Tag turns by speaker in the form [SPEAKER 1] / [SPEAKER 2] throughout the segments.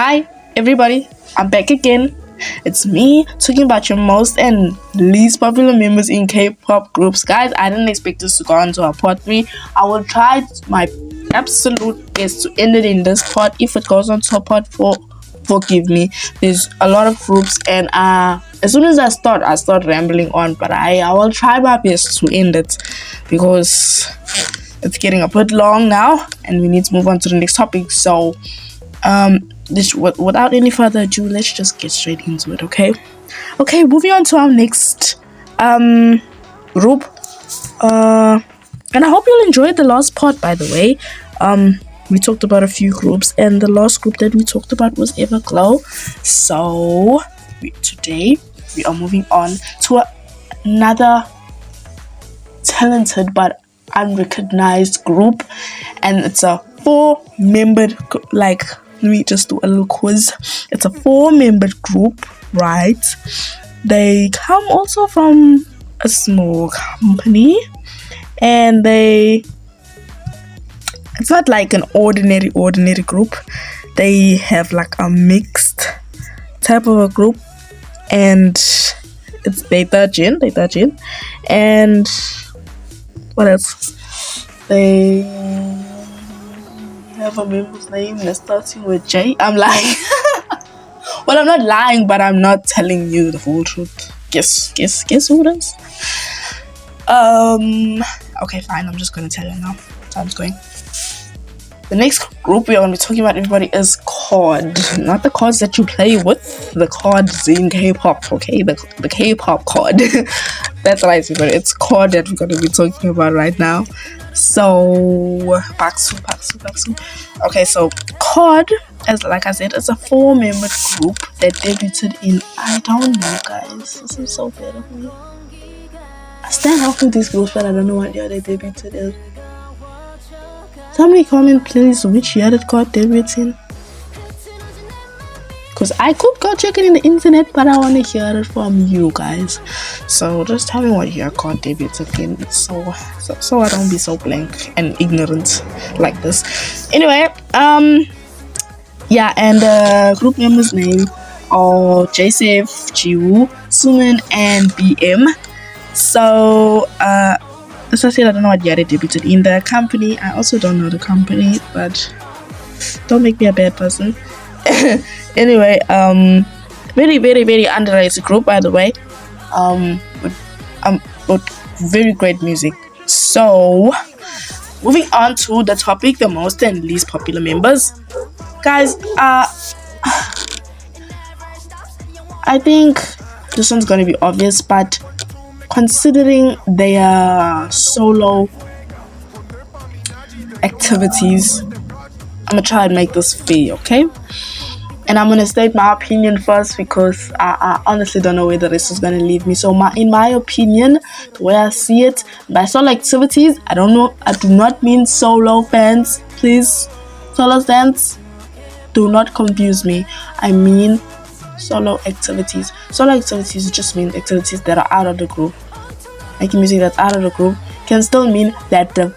[SPEAKER 1] Hi, everybody. I'm back again. It's me talking about your most and least popular members in K-pop groups. Guys, I didn't expect this to go on to our part 3. I will try my absolute best to end it in this part. If it goes on to a part 4, forgive me. There's a lot of groups, and as soon as I start rambling on, but I will try my best to end it because it's getting a bit long now and we need to move on to the next topic. So without any further ado, let's just get straight into it. Okay, moving on to our next group, and I hope you'll enjoy the last part. By the way, we talked about a few groups, and the last group that we talked about was Everglow. So today we are moving on to another talented but unrecognized group, and it's a 4-membered let me just do a little quiz. It's a 4-membered group, right? They come also from a small company, and it's not like an ordinary group. They have like a mixed type of a group, and it's Data Jin, and what else? They have a member's name that's starting with J. I'm lying. Well, I'm not lying, but I'm not telling you the whole truth. Guess who it is? Okay, fine. I'm just gonna tell you now. Time's going. The next group we are going to be talking about, everybody, is COD. Not the cards that you play with, the cards in K-pop, okay? The K-pop COD. That's right, everybody. It's COD that we're going to be talking about right now. So, Baksu. Okay, so COD, like I said, it's a 4-member group that debuted in, I don't know, guys. This is so bad of me. I stand out with these groups, but I don't know what year they debuted in. Somebody comment please which year did COD debut in, because I could go check it in the internet, but I want to hear it from you guys. So just tell me what year COD debuted again, so I don't be so blank and ignorant like this. Anyway, yeah, and the group members' name are J-Sef, Jiwoo, Sumin, and BM. So as I said, I don't know what year they debuted in. The company, I also don't know the company, but don't make me a bad person. Anyway, very, very, very underrated group, by the way. With very great music. So, moving on to the topic, the most and least popular members. Guys, I think this one's gonna be obvious, but considering their solo activities, I'm gonna try and make this fair, okay? And I'm gonna state my opinion first because I honestly don't know where the rest is gonna leave me. So in my opinion, the way I see it, by solo activities, I don't know, I do not mean solo fans, please. Solo fans, do not confuse me. I mean solo activities. Solo activities just mean activities that are out of the group. Making music that's out of the group can still mean that the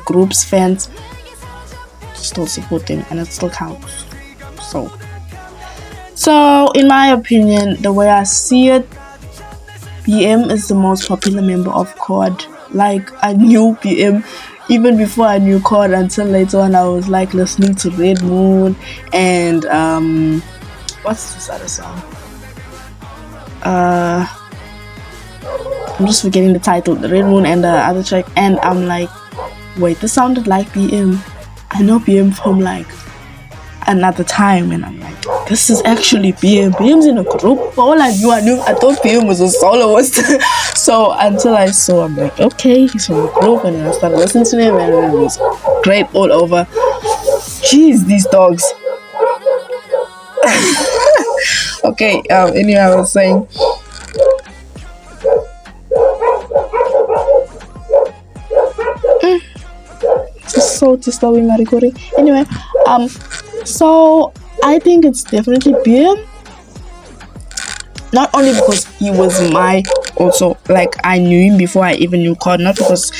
[SPEAKER 1] group's fans still support them, and it still counts. So in my opinion, the way I see it, BM is the most popular member of COD. Like, I knew BM even before I knew COD, until later on I was like listening to Red Moon and what's this other song? I'm just forgetting the title, the Red Moon and the other track, and I'm like, wait, this sounded like BM. I know BM from like another time, and I'm like, this is actually BM. BM's in a group. For all I thought BM was a soloist. So until I saw, I'm like, okay, he's from a group, and then I started listening to him, and it was great all over. Jeez, these dogs. Okay, anyway, I was saying, so disturbing my recording. Anyway, so I think it's definitely BM. Not only because he was also, like, I knew him before I even knew COD, not because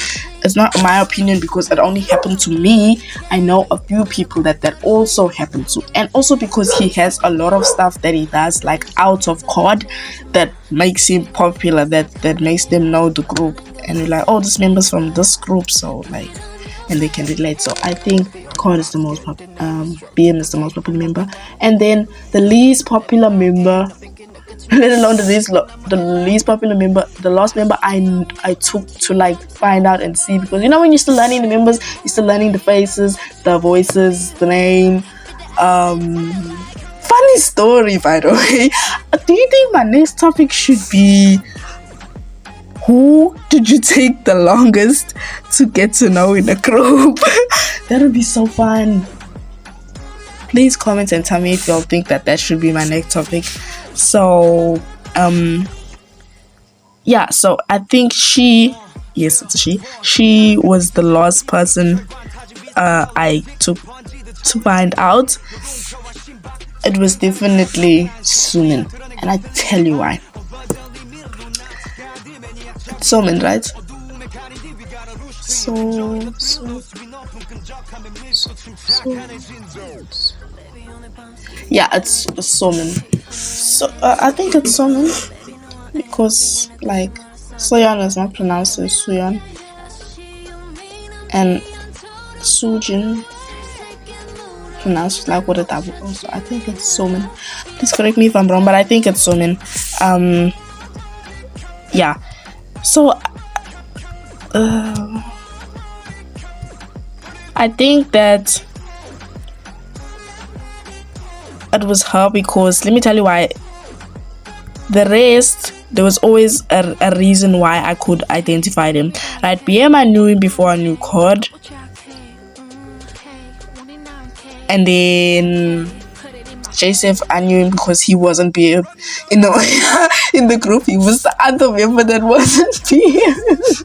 [SPEAKER 1] it's not my opinion because it only happened to me. I know a few people that also happened to, and also because he has a lot of stuff that he does like out of COD that makes him popular, that makes them know the group, and you're like, oh, this member's from this group, so like, and they can relate. So I think COD is the most BM is the most popular member, and then the least popular member, let alone the least popular member, the last member I took to like find out and see, because you know when you're still learning the members, you're still learning the faces, the voices, the name. Funny story, by the way. Do you think my next topic should be who did you take the longest to get to know in a group? That would be so fun. Please comment and tell me if y'all think that should be my next topic. So, yeah, so I think yes, it's a she was the last person I took to find out. It was definitely Sumin, and I tell you why. It's Sumin, right? Yeah, it's Sumin. So I think it's Sumin because like Soyeon is not pronounced as Suyeon, and Sujin pronounced like with a double O. So I think it's Sumin. Please correct me if I'm wrong, but I think it's Sumin. Yeah. So I think that it was her because let me tell you why. The rest, there was always a reason why I could identify them. Right, BM I knew him before I knew COD, and then JSF I knew him because he wasn't BM in the group. He was the other member that wasn't BM.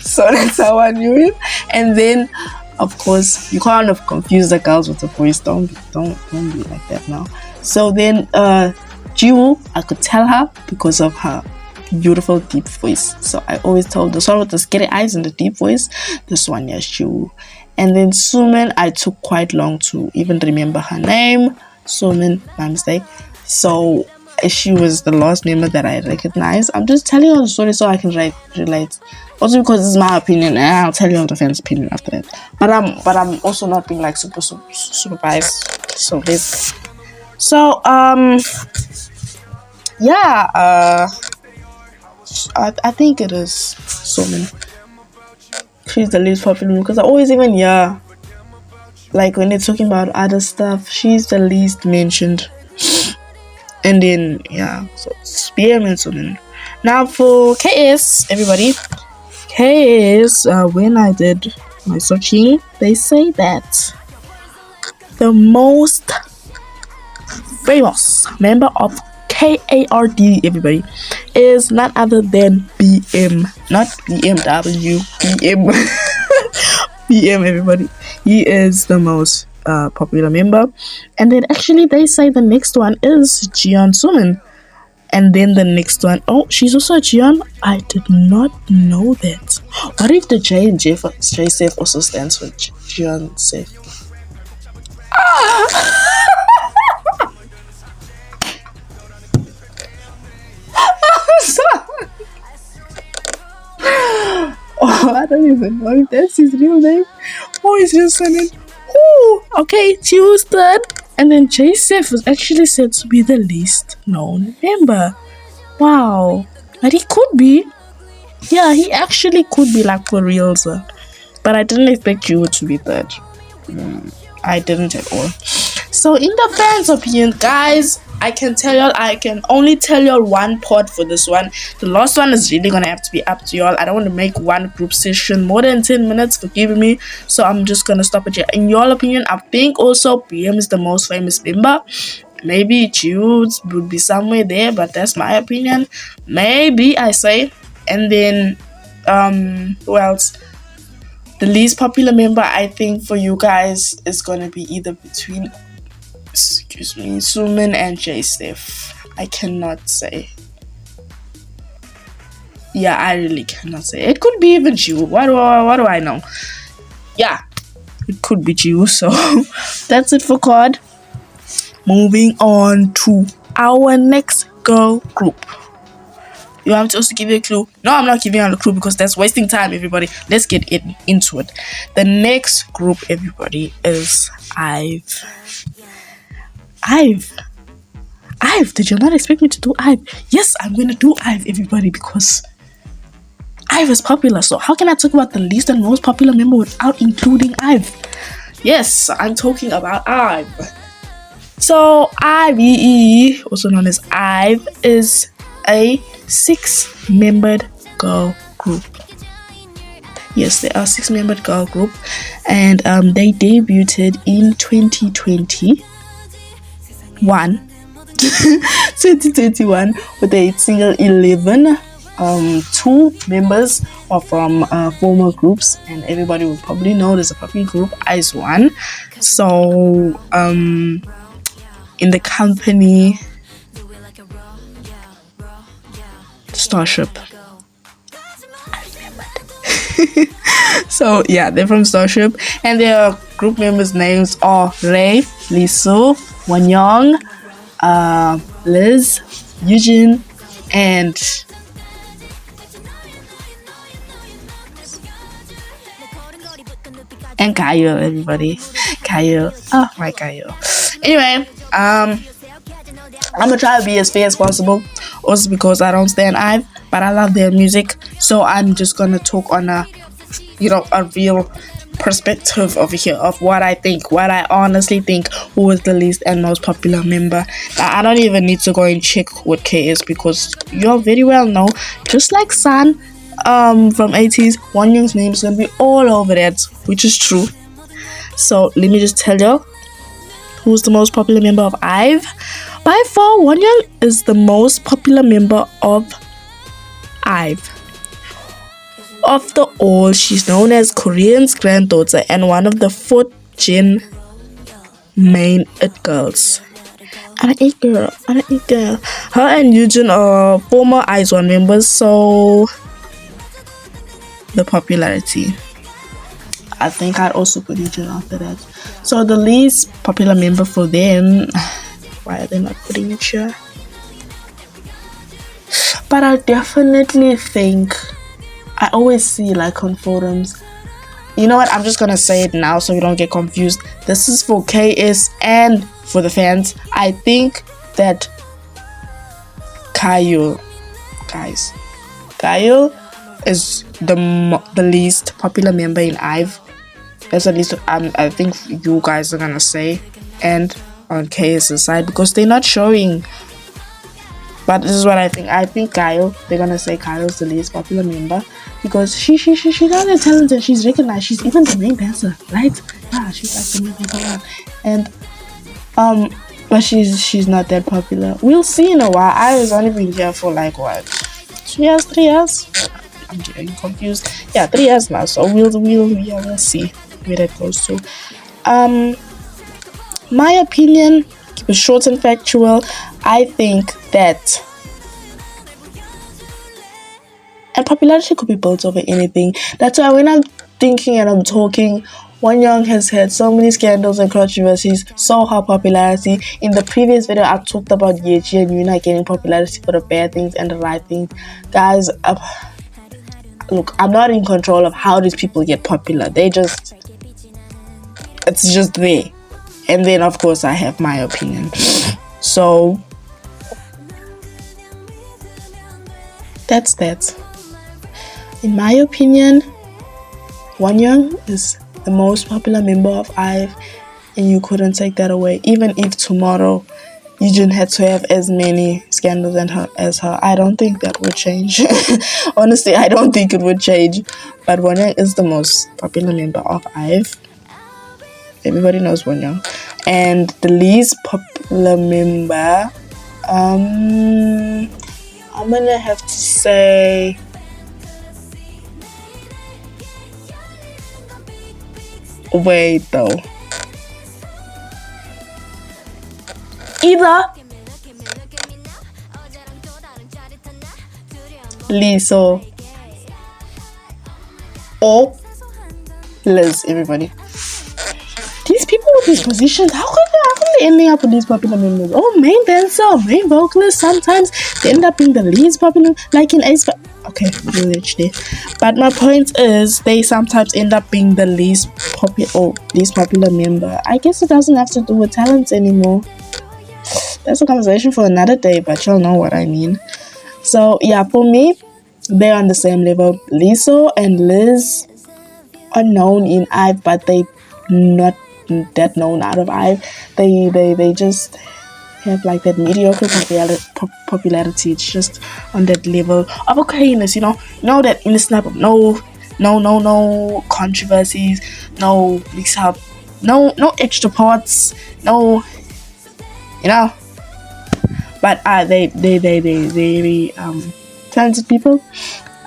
[SPEAKER 1] So that's how I knew him. And then of course you kind of confuse the girls with the voice. Don't be like that now. So then Jiwoo, I could tell her because of her beautiful deep voice. So I always told the one with the scary eyes and the deep voice, this one, yes, Jiwoo. And then Sumin, I took quite long to even remember her name. Sumin, my mistake. So she was the last member that I recognized. I'm just telling you the story so I can relate. Also because this is my opinion, and I'll tell you the fans' opinion after that. But I'm also not being like super biased. So let's. So yeah, I think it is Sumin. She's the least popular because I always even like when they're talking about other stuff, she's the least mentioned. And then so it's BM and Sumin. Now for KS, everybody. KS, when I did my searching, they say that the most famous member of KARD, everybody, is none other than BM, not BMW, BM. BM, everybody. He is the most popular member. And then actually they say the next one is Jeon Sumin. And then the next one, oh, she's also a Jeon. I did not know that. What if the J in JSF also stands for Jeon Safe? Oh, I don't even know if that's his real name or he's just saying, oh, okay, she was third. And then JSF was actually said to be the least known member. Wow. But he could be. Yeah, he actually could be like for real, sir. But I didn't expect you to be third. I didn't at all. So in the fans' opinion, guys, I can only tell y'all one part for this one. The last one is really gonna have to be up to y'all. I don't want to make one group session more than 10 minutes, forgive me. So I'm just gonna stop it here. In your opinion, I think also BM is the most famous member. Maybe Jude would be somewhere there, but that's my opinion. Maybe I say. And then who else? The least popular member, I think, for you guys is gonna be either between Sumin and JSF. I cannot say. Yeah, I really cannot say. It could be even Jew. What do I know? Yeah, it could be Jew. So that's it for COD. Moving on to our next girl group. You want me to also give you a clue? No, I'm not giving you a clue because that's wasting time, everybody. Let's get into it. The next group, everybody, is IVE. IVE. Did you not expect me to do IVE? Yes, I'm going to do IVE, everybody, because IVE is popular. So how can I talk about the least and most popular member without including IVE? Yes, I'm talking about IVE. So IVE, also known as IVE, is a 6-membered girl group. Yes, they are 6-membered girl group, and they debuted in 2021 with a single 11. 2 members are from former groups, and everybody will probably know there's a popular group, IZ*ONE. So in the company Starship. So yeah, they're from Starship, and their group members' names are Ray, Lisu, Wonyoung, Liz, Eugene, and Kayo, everybody. Kayo. Oh my Kayo. Anyway, I'm gonna try to be as fair as possible, also because I don't stand IVE, but I love their music. So I'm just gonna talk on a real perspective over here of what I honestly think who is the least and most popular member. I don't even need to go and check what K is, because you very well know, just like Sun from 80s, Wonyoung's name is gonna be all over that, which is true. So let me just tell you who's the most popular member of IVE. By far, Wonyoung is the most popular member of IVE. After all, she's known as Korean's granddaughter and one of the 4th gen main it girls. I'm an it girl. Her and Eugene are former IZ*ONE members, so the popularity. I think I'd also put Eugene after that. So the least popular member for them, why are they not putting it here? But I definitely think, I always see like on forums, you know what, I'm just gonna say it now so we don't get confused. This is for KS and for the fans. I think that Kayo is the least popular member in IVE. That's at least I think you guys are gonna say, and on KS's side, because they're not showing. But this is what I think. I think Kyle, they're gonna say Kyle's the least popular member because she's not that talented. She's recognized. She's even the main dancer, right? Yeah, she's like the main dancer. And but she's not that popular. We'll see in a while. I was only been here for like what, 3 years. I'm getting confused. Yeah, 3 years now. So we'll see where that goes to. My opinion, keep it short and factual. I think that, and popularity could be built over anything. That's why when I'm thinking and I'm talking, Wonyoung has had so many scandals and controversies, so her popularity. In the previous video, I talked about Yeji and Yuna getting popularity for the bad things and the right things. Guys, look, I'm not in control of how these people get popular. It's just there. And then, of course, I have my opinion. So, that's that. In my opinion, Wonyoung is the most popular member of IVE, and you couldn't take that away. Even if tomorrow Eugene had to have as many scandals as her, I don't think that would change. Honestly, I don't think it would change. But Wonyoung is the most popular member of IVE. Everybody knows Wonyoung. And the least popular member, I'm gonna have to say, wait though, either Liso or Liz, everybody. These people with these positions, how come they ending up with these popular members? Oh, main dancer, main vocalist, sometimes they end up being the least popular, like in Ace. Okay, literally. But my point is, they sometimes end up being the least popular member. I guess it doesn't have to do with talent anymore. That's a conversation for another day, but you'll know what I mean. So yeah, for me, they're on the same level. Lizzo and Liz are known in IVE, but they not that known out of IVE. They just have like that mediocre popularity. It's just on that level of okayness, you know that in the snap of no controversies, no mix up, no extra parts, no, but they very talented people.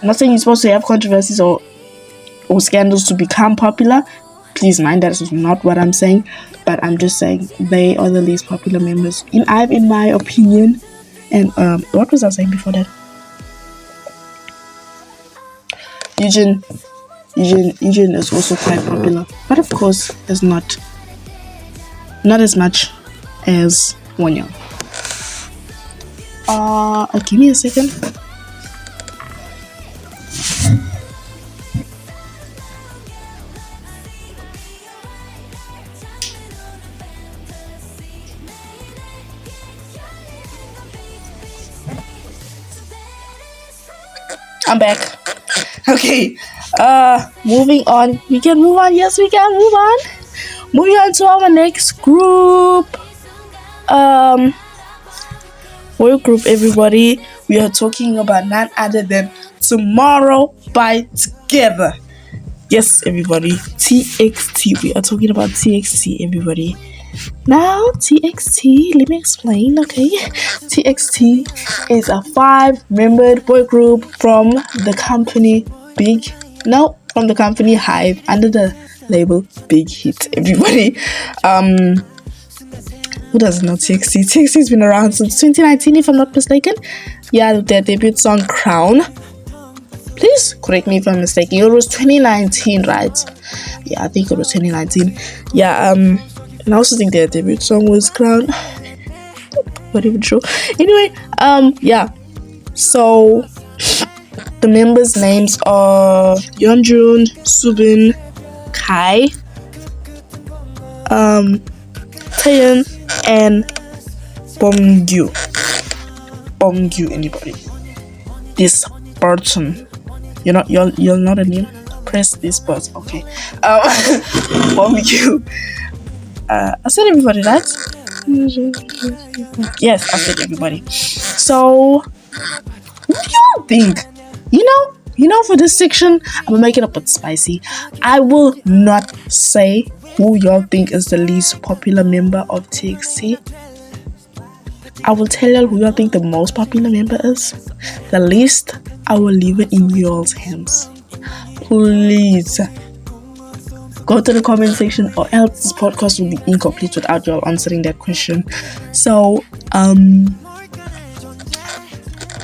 [SPEAKER 1] I'm not saying you're supposed to have controversies or scandals to become popular. Please mind, that is not what I'm saying. But I'm just saying they are the least popular members in IVE, in my opinion. And what was I saying before that? Eugene is also quite popular, but of course is not as much as Wonyoung. Give me a second. I'm back. Okay. Moving on. We can move on. Yes, we can move on. Moving on to our next group. Boy group, everybody. We are talking about none other than Tomorrow by Together. Yes, everybody. TXT. We are talking about TXT, everybody. Now, TXT, let me explain, okay? TXT is a 5-membered boy group from the company Hive under the label Big Hit, everybody. Who doesn't know TXT? TXT's been around since 2019, if I'm not mistaken. Yeah, their debut song Crown. Please correct me if I'm mistaken. It was 2019, right? Yeah, I think it was 2019. Yeah, and I also think their debut song was Crown. Not even sure. Anyway, yeah. So the members' names are Yeonjun, Subin, Kai, Taeyeon, and Bongyu. Anybody? This Burton. You'll know the name. Press this button. Okay. Bongyu. I said everybody, right? Yes, I said everybody. So, what do you think? For this section, I'm gonna make it a bit spicy. I will not say who y'all think is the least popular member of TXT. I will tell y'all who y'all think the most popular member is. The least, I will leave it in y'all's hands. Please go to the comment section, or else this podcast will be incomplete without y'all answering that question. So,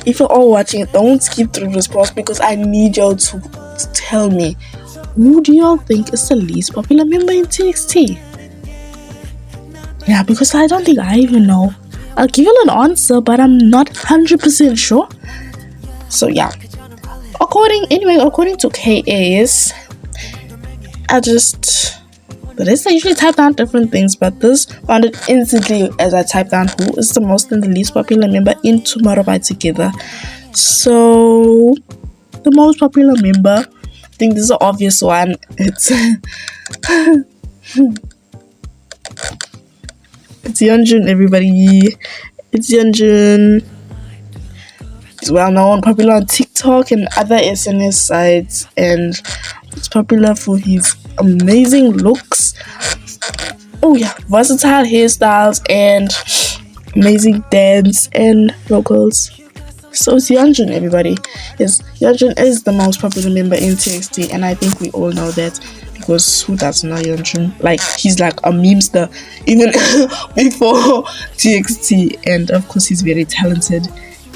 [SPEAKER 1] if you're all watching it, don't skip through this post, because I need y'all to tell me, who do y'all think is the least popular member in TXT? Yeah, because I don't think I even know. I'll give you an answer, but I'm not 100% sure. So yeah, according to KAs, I usually type down different things, but this found it instantly as I typed down who is the most and the least popular member in Tomorrow by Together. So the most popular member, I think this is an obvious one. It's Yeonjun, everybody. It's Yeonjun. He's well known, popular on TikTok and other SNS sites, and it's popular for his amazing looks. Oh yeah, versatile hairstyles and amazing dance and vocals. So it's Yeonjun, everybody. Yes, Yeonjun is the most popular member in TXT, and I think we all know that, because who doesn't know Yeonjun? Like, he's like a memester even before TXT, and of course he's very talented.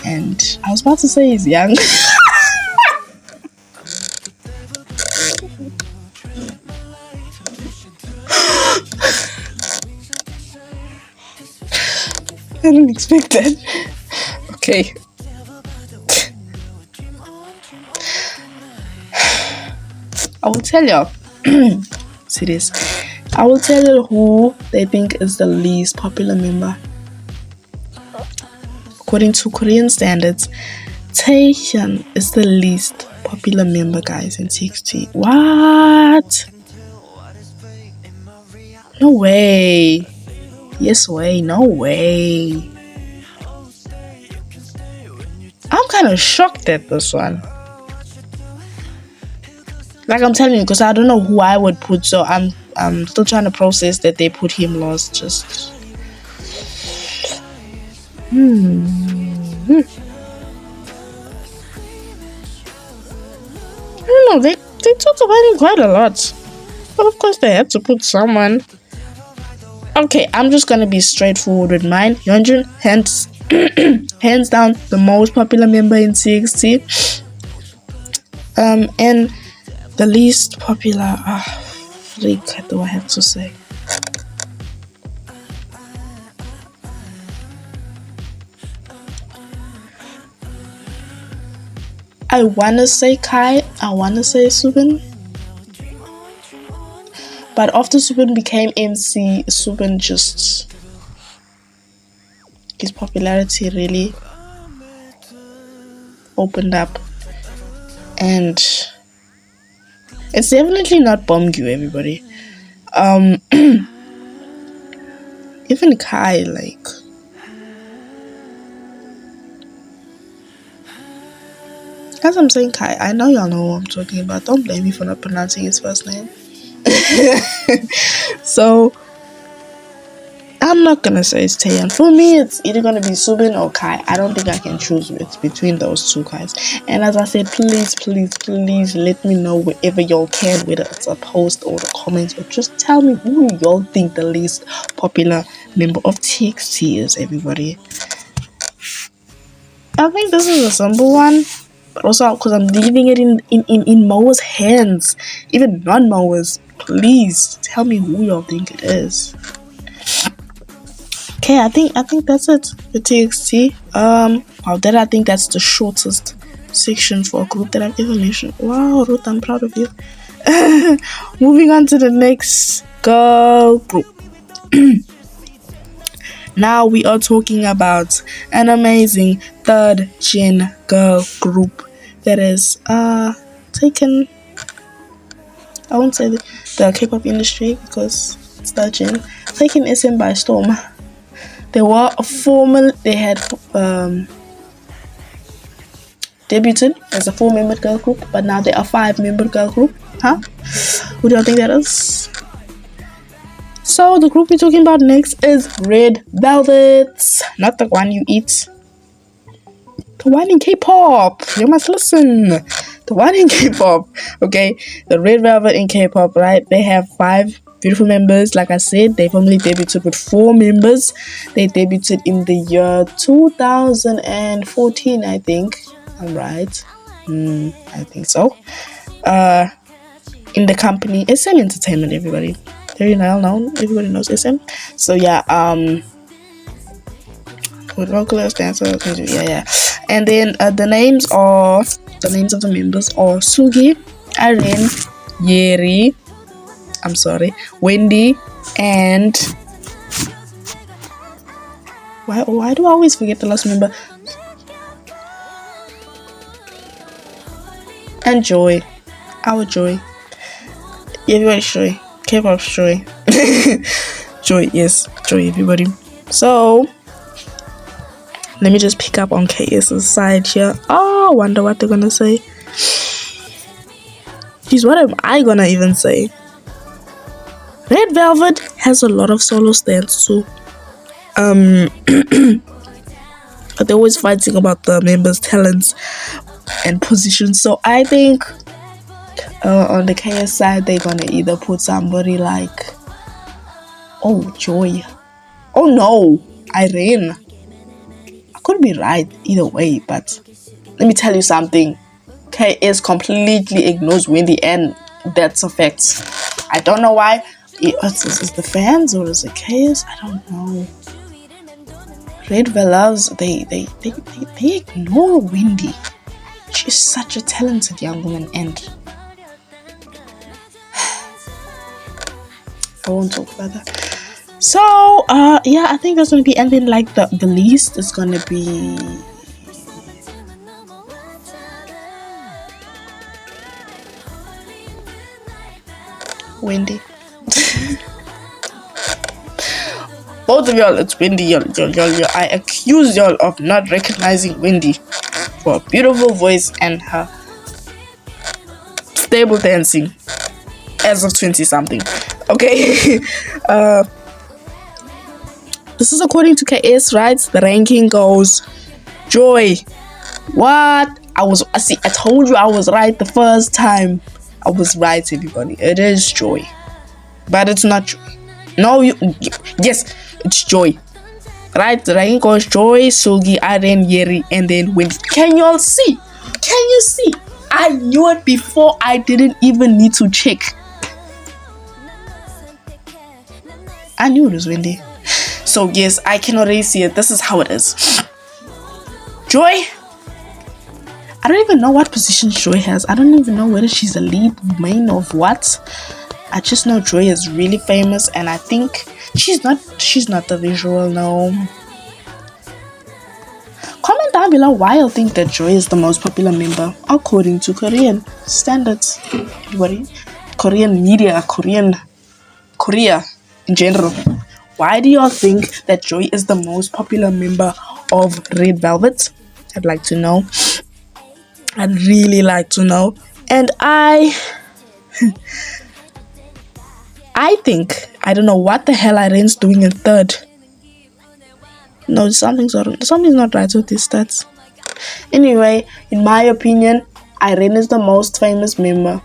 [SPEAKER 1] And I was about to say he's young. I didn't expect that. Okay. I will tell you. Serious. I will tell you who they think is the least popular member. According to Korean standards, Taehyun is the least popular member, guys, in TXT. What? No way. Yes way. No way. I'm kind of shocked at this one. Like I'm telling you, because I don't know who I would put, so I'm still trying to process that they put him last. Just I don't know. They talked about him quite a lot, but of course they had to put someone. Okay, I'm just gonna be straightforward with mine. Yeonjun, hands down, the most popular member in TXT. And the least popular, freak, do I have to say? I wanna say Kai, I wanna say Subin. But after Subin became MC, Subin just, his popularity really opened up. And it's definitely not Bomgyu, everybody. Even Kai, like, as I'm saying Kai, I know y'all know who I'm talking about. Don't blame me for not pronouncing his first name. So I'm not gonna say it's Taeyeon. For me, it's either gonna be Subin or Kai. I don't think I can choose between those two guys. And as I said, please let me know wherever y'all can, whether it's a post or the comments, or just tell me who y'all think the least popular member of TXT is, everybody. I think this is a simple one, but also because I'm leaving it in Moa's hands, even non-Moa's. Please tell me who y'all think it is. Okay, I think that's it for TXT. Wow, that I think that's the shortest section for a group that I've ever mentioned. Wow, Ruth, I'm proud of you. Moving on to the next girl group. Now we are talking about an amazing third gen girl group that is taken, I won't say the Kpop industry because it's third gen, taken SM by storm. They had debuted as a 4-member girl group, but now they are 5-member girl group. Huh? Who do you think that is? So the group we're talking about next is Red Velvet, not the one you eat. The one in Kpop. You must listen. The one in Kpop. Okay, the Red Velvet in Kpop, right? They have 5 beautiful members. Like I said, they formally debuted with 4 members. They debuted in the year 2014, I think. I'm right. I think so. In the company SM Entertainment, everybody. Very well known. Everybody knows SM. So yeah, with vocalist, dancer, yeah. And then the names of the members are Sugi, Irene, Yeri, Wendy, and why do I always forget the last member? And Joy, our Joy. Everybody's Joy. K-pop's Joy. Joy, yes, Joy, everybody. So let me just pick up on KS's side here. Oh, I wonder what they're gonna say. Geez, what am I gonna even say? Red Velvet has a lot of solo stands too. But they're always fighting about the members' talents and positions. So I think on the KS side, they're gonna either put somebody like, Joy. Oh no, Irene. I could be right either way, but let me tell you something. KS completely ignores Wendy, and that's a fact. I don't know why. Is the fans or is it KS? I don't know. Red Vellas, they ignore Wendy. She's such a talented young woman, and I won't talk about that. So, yeah, I think that's gonna be, and then like the least is gonna be Wendy. Both of y'all, it's Wendy. Y'all. I accuse y'all of not recognizing Wendy for her beautiful voice and her stable dancing as of 20 something. Okay. This is according to KS, right? The ranking goes Joy. What? I told you I was right the first time. I was right, everybody. It is Joy. But it's not Joy. No, yes, it's Joy. Right? The ranking goes Joy, Sugi, Aren, Yeri, and then Wendy. Can you all see? Can you see? I knew it before I didn't even need to check. I knew it was Wendy. So yes, I can already see it. This is how it is. Joy. I don't even know what position Joy has. I don't even know whether she's a lead main of what. I just know Joy is really famous, and I think she's not the visual, no. Comment down below why you think that Joy is the most popular member according to Korean standards. Everybody, Korean media, Korea in general. Why do y'all think that Joy is the most popular member of Red Velvet? I'd like to know. I'd really like to know. And I think, I don't know what the hell Irene's doing in third. No, something's not right with these stats. Anyway, in my opinion, Irene is the most famous member,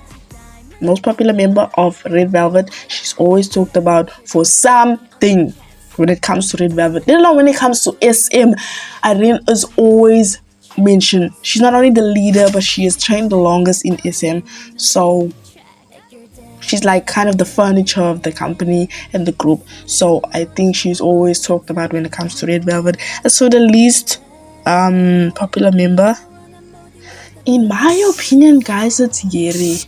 [SPEAKER 1] most popular member of Red Velvet. She's always talked about for something when it comes to Red Velvet. When it comes to SM, Irene is always mentioned. She's not only the leader, but she has trained the longest in SM. So she's like kind of the furniture of the company and the group. So I think she's always talked about when it comes to Red Velvet. As for the least popular member, in my opinion, guys, it's Yeri.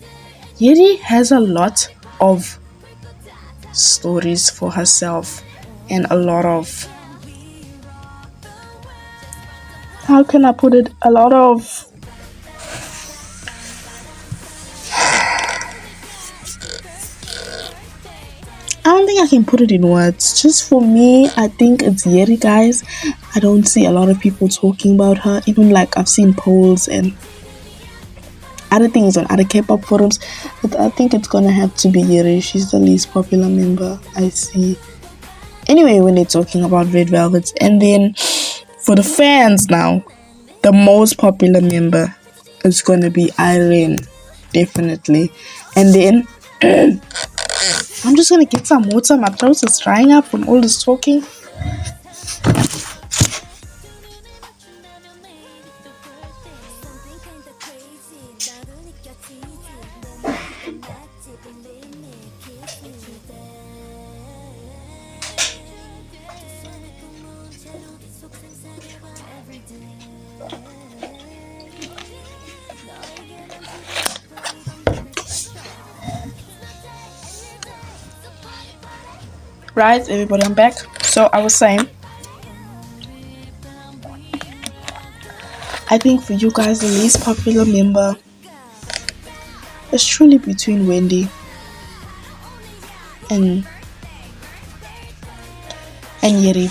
[SPEAKER 1] Yeri has a lot of stories for herself and a lot of, how can I put it, a lot of I don't think I can put it in words. Just for me, I think it's Yeri, guys. I don't see a lot of people talking about her. Even like I've seen polls and other things on other K-pop forums, but I think it's gonna have to be Yeri. She's the least popular member I see. Anyway, when they're talking about Red Velvet, and then for the fans now, the most popular member is gonna be Irene, definitely. And then I'm just gonna get some water. My throat is drying up from all this talking. Right, everybody, I'm back. So I was saying, I think for you guys, the least popular member is truly between Wendy and Yeri,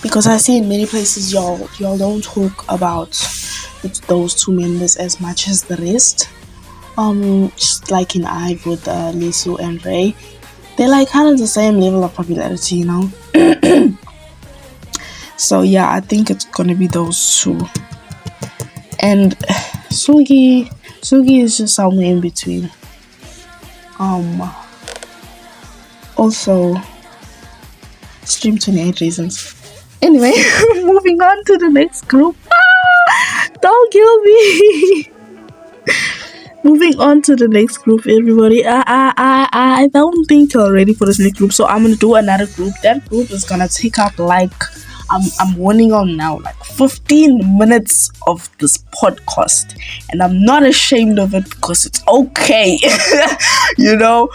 [SPEAKER 1] because I see in many places y'all don't talk about those two members as much as the rest. Just like in IVE with Lisu and Ray, they're like kind of the same level of popularity, you know. So yeah, I think it's gonna be those two. And Sugi is just somewhere in between. Also, stream 28 reasons. Anyway, moving on to the next group. Don't kill me. Moving on to the next group, everybody. I don't think you're ready for this next group, so I'm gonna do another group. That group is gonna take up like I'm warning on now, like 15 minutes of this podcast, and I'm not ashamed of it because it's okay. you know,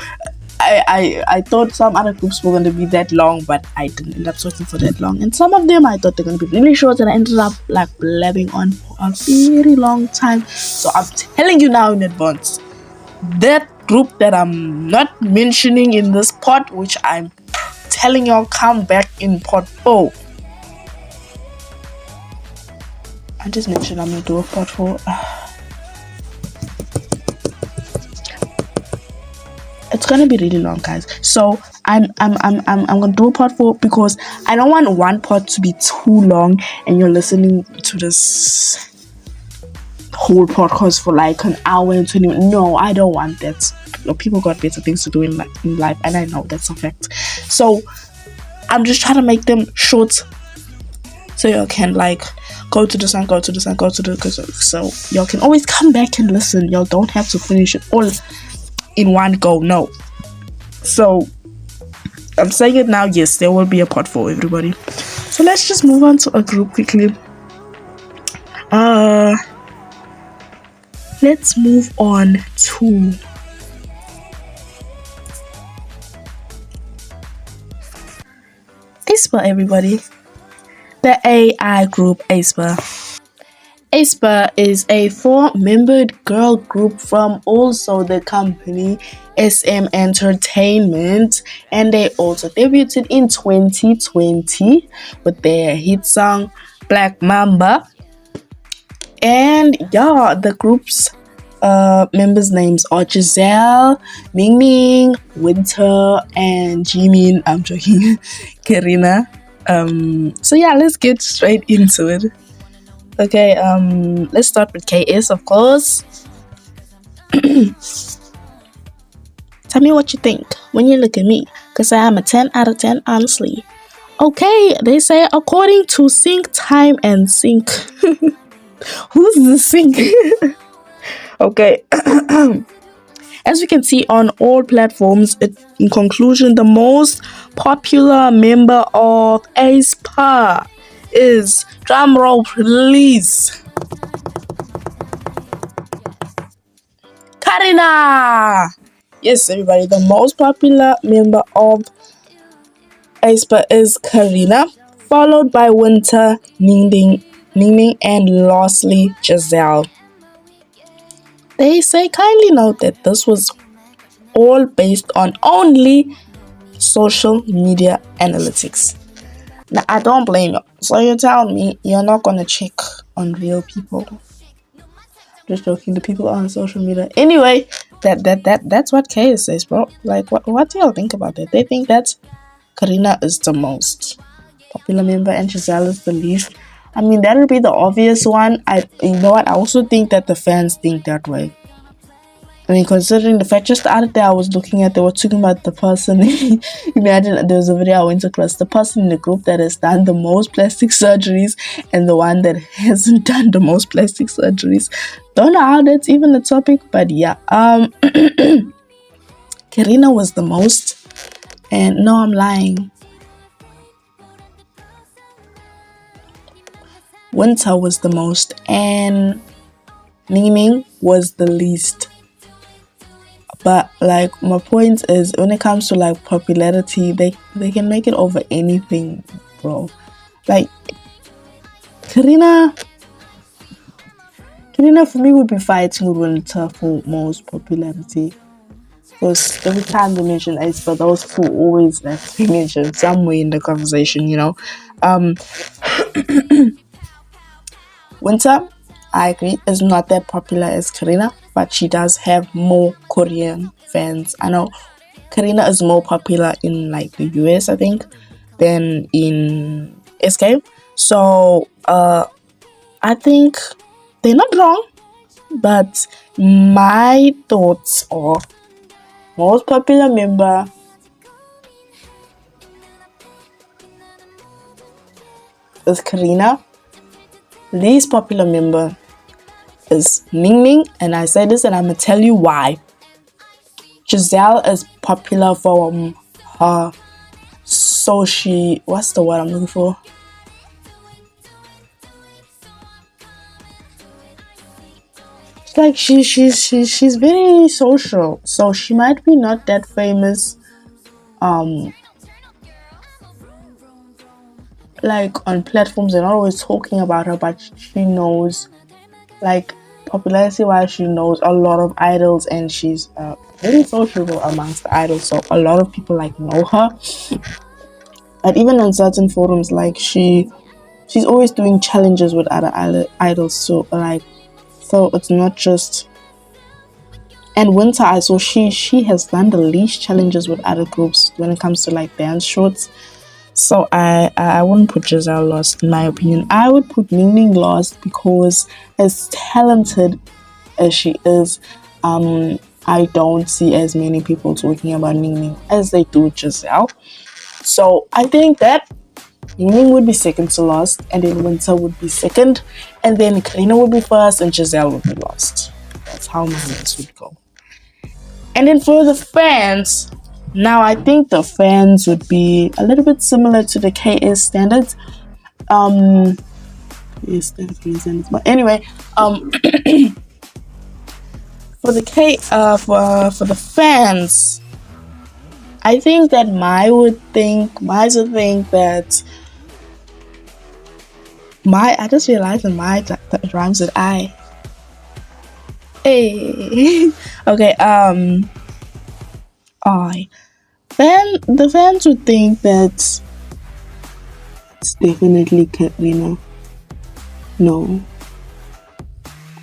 [SPEAKER 1] I thought some other groups were going to be that long, but I didn't end up talking for that long. And some of them I thought they're going to be really short, and I ended up like blabbing on for a very long time. So I'm telling you now in advance, that group that I'm not mentioning in this pod, which I'm telling y'all come back in part 4. I just mentioned I'm gonna do a part 4. It's gonna be really long, guys. So I'm gonna do a part 4 because I don't want one part to be too long and you're listening to this whole podcast for like an hour and 20 minutes. No, I don't want that. People got better things to do in life, and I know that's a fact. So I'm just trying to make them short so y'all can like go to the sun, so y'all can always come back and listen. Y'all don't have to finish it all in one go. No. So I'm saying it now. Yes, there will be a part 4, everybody. So let's just move on to a group quickly. Let's move on to aespa, everybody. The AI group aespa. aespa is a 4-membered girl group from also the company SM Entertainment, and they also debuted in 2020 with their hit song Black Mamba. And yeah, the group's members' names are Giselle, Ming Ming, Winter, and Jimin. I'm joking, Karina. So yeah, let's get straight into it. Okay, let's start with KS, of course. Tell me what you think when you look at me, because I am a 10 out of 10, honestly. Okay, they say according to Sync Time and Sync. Who's the Sync? Okay. As we can see on all platforms, in conclusion, the most popular member of aespa is, drumroll please, Karina. Yes, everybody, the most popular member of aespa is Karina, followed by Winter, Ning Ning, and lastly Giselle. They say kindly note that this was all based on only social media analytics. Now, I don't blame you. So you tell me you're not gonna check on real people. Just joking, the people on social media. Anyway, that's what KS says, bro. Like, what do y'all think about that? They think that Karina is the most popular member and Giselle is the least. I mean, that would be the obvious one. You know what? I also think that the fans think that way. I mean, considering the fact, just the other day I was looking at, they were talking about the person. Imagine there was a video I went across, the person in the group that has done the most plastic surgeries and the one that hasn't done the most plastic surgeries. Don't know how that's even a topic, but yeah. Karina was the most, and no, I'm lying. Winter was the most, and Ning Ning was the least. But like, my point is, when it comes to like popularity, they can make it over anything, bro. Like, Karina for me would be fighting with Winter for most popularity, because every time they mention aespa, those two always like be mentioned somewhere in the conversation, you know. Winter, I agree, is not that popular as Karina, but she does have more Korean fans. I know Karina is more popular in like the US, I think, than in SK. So I think they're not wrong, but my thoughts are most popular member is Karina. Least popular member is Ning Ning, and I say this and I'm gonna tell you why. Giselle is popular for her what's the word I'm looking for? like she's very social, so she might be not that famous um like on platforms. They're not always talking about her, but she knows, like, popularity wise, she knows a lot of idols, and she's very sociable amongst the idols, so a lot of people like know her. And even on certain forums, like she's always doing challenges with other idols, so like, so it's not just. And Winter, I saw she has done the least challenges with other groups when it comes to like dance shorts. So I wouldn't put Giselle lost, in my opinion. I would put Ning Ning lost because, as talented as she is, I don't see as many people talking about Ning Ning as they do Giselle. So I think that Ning Ning would be second to last, and then Winter would be second, and then Karina would be first, and Giselle would be last. That's how my list would go. And then for the fans, now I think the fans would be a little bit similar to the KS standards. Yes, standards. But anyway, for the for the fans, I think that Mai would think that I just realized that Mai that rhymes with I. Hey, okay. The fans would think that it's definitely Katrina. No.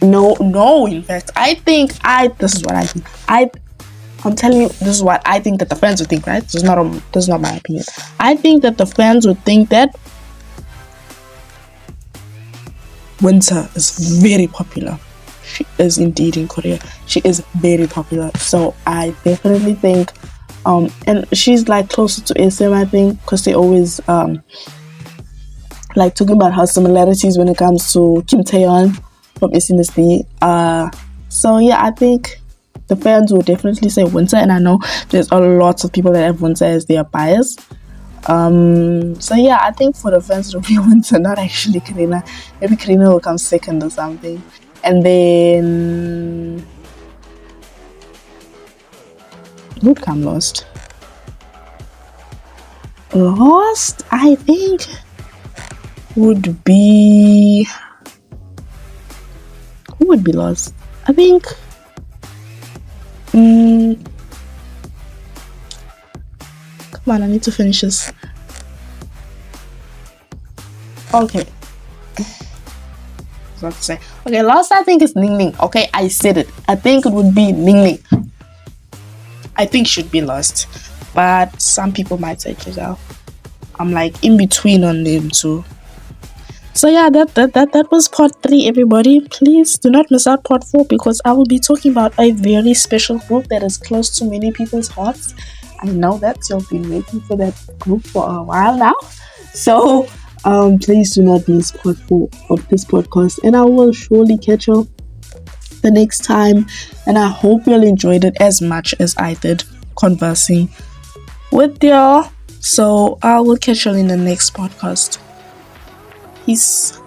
[SPEAKER 1] In fact, this is what I think. I'm telling you, this is what I think that the fans would think, right? This is not my opinion. I think that the fans would think that Winter is very popular. She is indeed in Korea. She is very popular. So I definitely think, and she's like closer to SM, I think, because they always like talking about her similarities when it comes to Kim Taeyeon from SNSD. So yeah, I think the fans will definitely say Winter, and I know there's a lot of people that have Winter as their bias. So yeah, I think for the fans it'll be Winter, not actually Karina. Maybe Karina will come second or something. And then who would come lost? Lost, I think, would be, who would be lost? I think come on, I need to finish this. Okay. What to say? Okay, last I think is Ning Ning. Okay, I said it. I think it would be Ning Ning. I think should be lost, but some people might say Giselle. I'm like in between on them too. So yeah, that was part 3, everybody. Please do not miss out part 4, because I will be talking about a very special group that is close to many people's hearts. I know that you've been waiting for that group for a while now. So please do not miss part 4 of this podcast, and I will surely catch you the next time. And I hope you'll enjoyed it as much as I did conversing with y'all. So I will catch you in the next podcast. Peace.